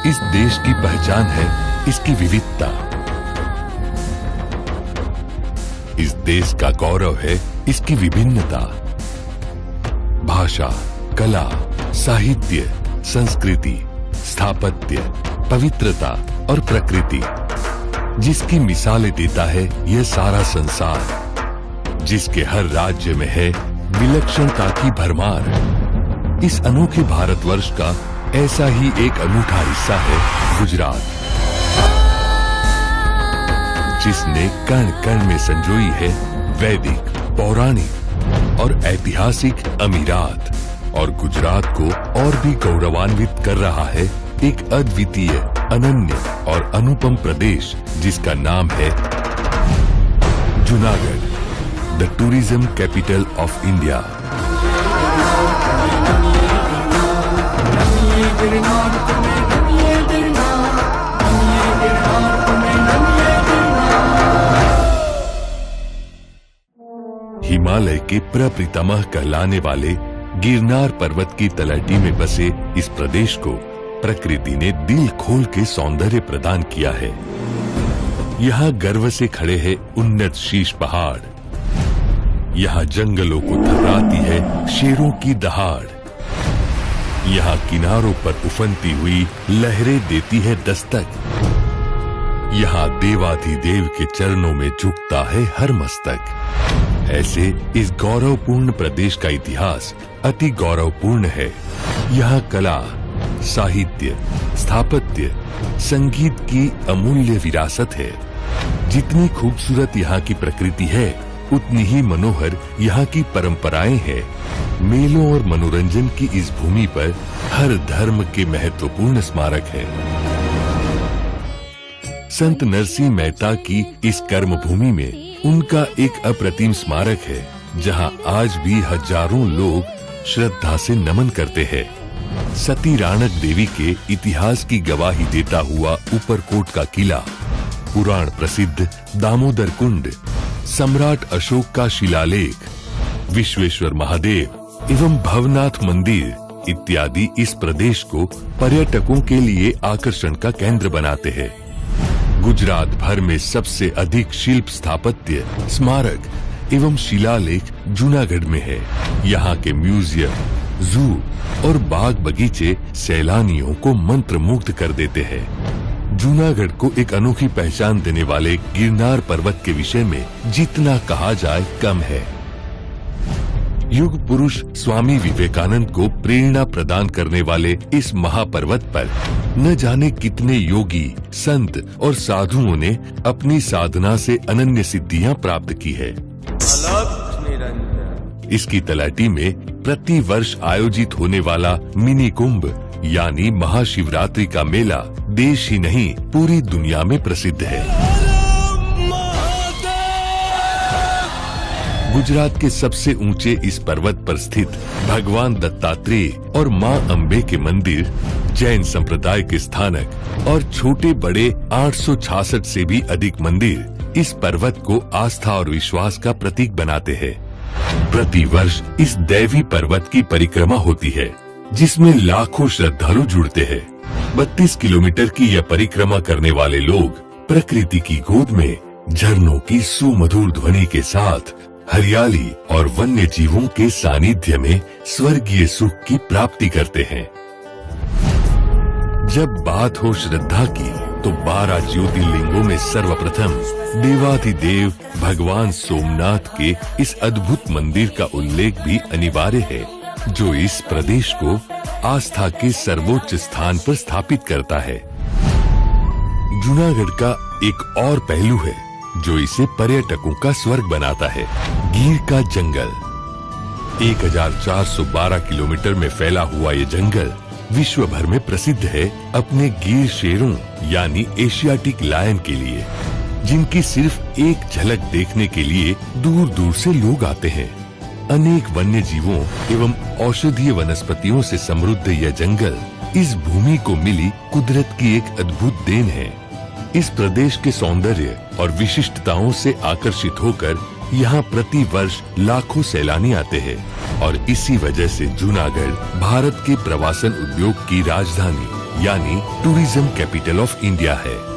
इस देश की पहचान है इसकी विविधता। इस देश का गौरव है इसकी विभिन्नता। भाषा, कला, साहित्य, संस्कृति, स्थापत्य, पवित्रता और प्रकृति, जिसकी मिसालें देता है यह सारा संसार, जिसके हर राज्य में है विलक्षणता की भरमार। इस अनोखे भारतवर्ष का ऐसा ही एक अनूठा हिस्सा है गुजरात, जिसने कण कण में संजोई है वैदिक, पौराणिक और ऐतिहासिक अमीरात, और गुजरात को और भी गौरवान्वित कर रहा है एक अद्वितीय, अनन्य और अनुपम प्रदेश जिसका नाम है Junagadh, the tourism capital of India. Himalaya के प्रपितामह कहलाने वाले गिरनार पर्वत की तलहटी में बसे इस प्रदेश को प्रकृति ने दिल खोल के सौंदर्य प्रदान किया है। यहाँ गर्व से खड़े हैं उन्नत शीश पहाड़, यहाँ जंगलों को थर्राती है शेरों की दहाड़, यहाँ किनारों पर उफनती हुई लहरें देती है दस्तक, यहाँ देवाधिदेव के चरणों में झुकता है हर मस्तक। ऐसे इस गौरवपूर्ण प्रदेश का इतिहास अति गौरवपूर्ण है। यहाँ कला, साहित्य, स्थापत्य, संगीत की अमूल्य विरासत है। जितनी खूबसूरत यहाँ की प्रकृति है, उतनी ही मनोहर यहाँ की परंपराएं हैं। मेलों और मनोरंजन की इस भूमि पर हर धर्म के महत्वपूर्ण स्मारक हैं। संत नरसिंह मेहता की इस कर्म भूमि में उनका एक अप्रतिम स्मारक है, जहां आज भी हजारों लोग श्रद्धा से नमन करते हैं। सती राणक देवी के इतिहास की गवाही देता हुआ ऊपरकोट का किला, पुराण प्रसिद्ध दामोदर कुंड, सम्राट अशोक का शिलालेख, विश्वेश्वर महादेव एवं भवनाथ मंदिर इत्यादि इस प्रदेश को पर्यटकों के लिए आकर्षण का केंद्र बनाते हैं। गुजरात भर में सबसे अधिक शिल्प स्थापत्य, स्मारक एवं शिलालेख जूनागढ़ में है। यहाँ के म्यूजियम, जू और बाग बगीचे सैलानियों को मंत्रमुग्ध कर देते हैं। जूनागढ़ को एक अनोखी पहचान देने वाले गिरनार पर्वत के विषय में जितना कहा जाए कम है। युग पुरुष स्वामी विवेकानंद को प्रेरणा प्रदान करने वाले इस महापर्वत पर न जाने कितने योगी, संत और साधुओं ने अपनी साधना से अनन्य सिद्धियां प्राप्त की है। इसकी तलहटी में प्रति वर्ष आयोजित होने वाला मिनी कुंभ यानी महाशिवरात्रि का मेला देश ही नहीं पूरी दुनिया में प्रसिद्ध है। गुजरात के सबसे ऊंचे इस पर्वत पर स्थित भगवान दत्तात्रेय और मां अम्बे के मंदिर, जैन संप्रदाय के स्थानक और छोटे बड़े 866 से भी अधिक मंदिर इस पर्वत को आस्था और विश्वास का प्रतीक बनाते हैं। प्रति वर्ष इस दैवी पर्वत की परिक्रमा होती है, जिसमें लाखों श्रद्धालु जुड़ते हैं। 32 किलोमीटर की यह परिक्रमा करने वाले लोग प्रकृति की गोद में झरनों की सुमधुर ध्वनि के साथ हरियाली और वन्य जीवों के सानिध्य में स्वर्गीय सुख की प्राप्ति करते हैं। जब बात हो श्रद्धा की, तो 12 ज्योतिर्लिंगों में सर्वप्रथम देवाधिदेव भगवान सोमनाथ के इस अद्भुत मंदिर का उल्लेख भी अनिवार्य है, जो इस प्रदेश को आस्था के सर्वोच्च स्थान पर स्थापित करता है। जूनागढ़ का एक और पहलू है जो इसे पर्यटकों का स्वर्ग बनाता है, गिर का जंगल। 1412 किलोमीटर में फैला हुआ ये जंगल विश्व भर में प्रसिद्ध है अपने गिर शेरों यानी एशियाटिक लायन के लिए, जिनकी सिर्फ एक झलक देखने के लिए दूर दूर से लोग आते हैं। अनेक वन्य जीवों एवं औषधीय वनस्पतियों से समृद्ध यह जंगल इस भूमि को मिली कुदरत की एक अद्भुत देन है। इस प्रदेश के सौंदर्य और विशिष्टताओं से आकर्षित होकर यहाँ प्रति वर्ष लाखों सैलानी आते हैं और इसी वजह से जूनागढ़ भारत के प्रवासन उद्योग की राजधानी यानी टूरिज्म कैपिटल ऑफ इंडिया है।